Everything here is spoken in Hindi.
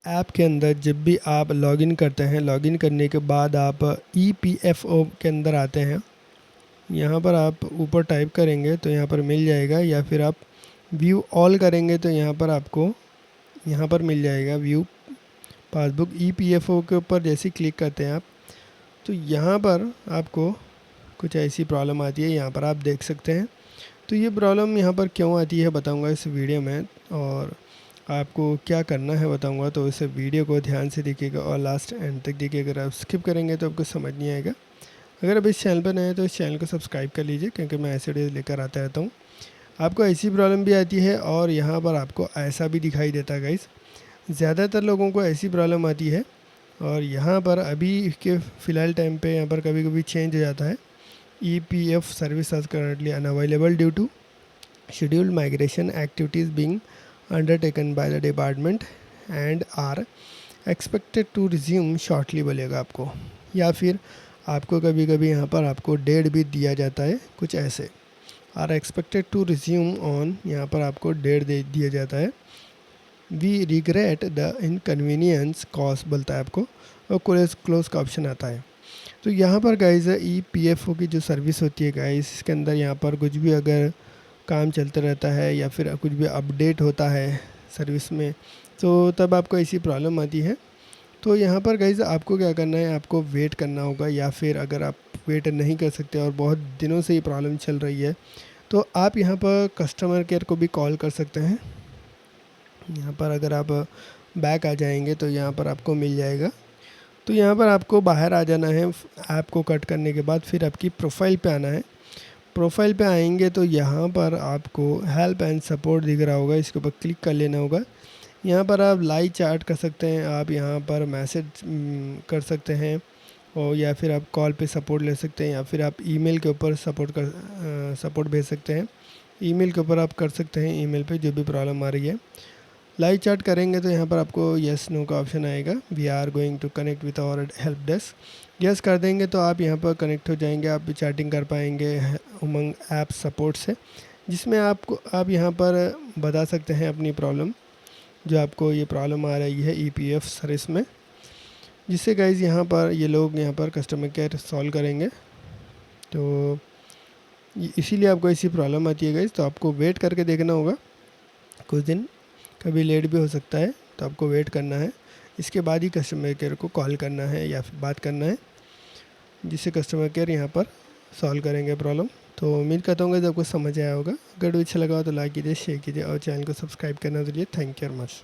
ऐप के अंदर जब भी आप लॉगिन करते हैं, लॉगिन करने के बाद आप EPFO के अंदर आते हैं। यहाँ पर आप ऊपर टाइप करेंगे तो यहाँ पर मिल जाएगा, या फिर आप व्यू ऑल करेंगे तो यहाँ पर आपको यहाँ पर मिल जाएगा व्यू पासबुक। EPFO के ऊपर जैसे क्लिक करते हैं आप, तो यहाँ पर आपको कुछ ऐसी प्रॉब्लम आती है, यहाँ पर आप देख सकते हैं। तो ये प्रॉब्लम यहाँ पर क्यों आती है बताऊँगा इस वीडियो में, और आपको क्या करना है बताऊंगा। तो इस वीडियो को ध्यान से देखिएगा और लास्ट एंड तक देखिए। अगर आप स्किप करेंगे तो आपको समझ नहीं आएगा। अगर आप इस चैनल पर नए हैं तो इस चैनल को सब्सक्राइब कर लीजिए, क्योंकि मैं ऐसे वीडियो लेकर आता रहता हूँ। आपको ऐसी प्रॉब्लम भी आती है और यहाँ पर आपको ऐसा भी दिखाई देता है गाइस। ज़्यादातर लोगों को ऐसी प्रॉब्लम आती है, और यहाँ पर अभी के फ़िलहाल टाइम पे यहाँ पर कभी कभी चेंज हो जाता है। EPF service are currently unavailable due to scheduled migration activities being undertaken by the department and are expected to resume shortly बोलेगा आपको, या फिर आपको कभी कभी यहाँ पर आपको डेट भी दिया जाता है कुछ ऐसे, are expected to resume on, यहाँ पर आपको डेट दे दिया जाता है। We regret the inconvenience caused बोलता है आपको, और क्लोज का ऑप्शन आता है। तो यहाँ पर गाइस EPFO की जो सर्विस होती है गाइस, इसके अंदर यहाँ पर कुछ भी अगर काम चलता रहता है या फिर कुछ भी अपडेट होता है सर्विस में, तो तब आपको ऐसी प्रॉब्लम आती है। तो यहाँ पर गाइस आपको क्या करना है, आपको वेट करना होगा, या फिर अगर आप वेट नहीं कर सकते और बहुत दिनों से ये प्रॉब्लम चल रही है, तो आप यहाँ पर कस्टमर केयर को भी कॉल कर सकते हैं। यहाँ पर अगर आप बैक आ जाएंगे तो यहाँ पर आपको मिल जाएगा। तो यहाँ पर आपको बाहर आ जाना है ऐप को कट करने के बाद, फिर आपकी प्रोफाइल पे आना है। प्रोफाइल पे आएंगे तो यहाँ पर आपको हेल्प एंड सपोर्ट दिख रहा होगा, इसके ऊपर क्लिक कर लेना होगा। यहाँ पर आप लाइव चैट कर सकते हैं, आप यहाँ पर मैसेज कर सकते हैं, और या फिर आप कॉल पे सपोर्ट ले सकते हैं, या फिर आप ईमेल के ऊपर सपोर्ट भेज सकते हैं। ईमेल के ऊपर आप कर सकते हैं, ईमेल पे जो भी प्रॉब्लम आ रही है। लाइव चैट करेंगे तो यहाँ पर आपको यस नो का ऑप्शन आएगा, we are going to connect with our help desk. Yes कर देंगे तो आप यहाँ पर कनेक्ट हो जाएंगे, आप भी चैटिंग कर पाएंगे उमंग ऐप सपोर्ट से, जिसमें आप यहाँ पर बता सकते हैं अपनी प्रॉब्लम, जो आपको ये प्रॉब्लम आ रही है EPF सर्विस में, जिससे गाइज यहाँ पर ये लोग यहाँ पर कस्टमर केयर सॉल्व करेंगे। तो इसीलिए आपको ऐसी प्रॉब्लम आती है गाइज, तो आपको वेट करके देखना होगा कुछ दिन, कभी लेट भी हो सकता है, तो आपको वेट करना है। इसके बाद ही कस्टमर केयर को कॉल करना है या फिर बात करना है, जिससे कस्टमर केयर यहाँ पर सॉल्व करेंगे प्रॉब्लम। तो उम्मीद करता हूँ कि आपको समझ आया होगा। अगर अच्छा लगा हो तो लाइक कीजिए, शेयर कीजिए और चैनल को सब्सक्राइब करना जरूरी है। Thank you very much.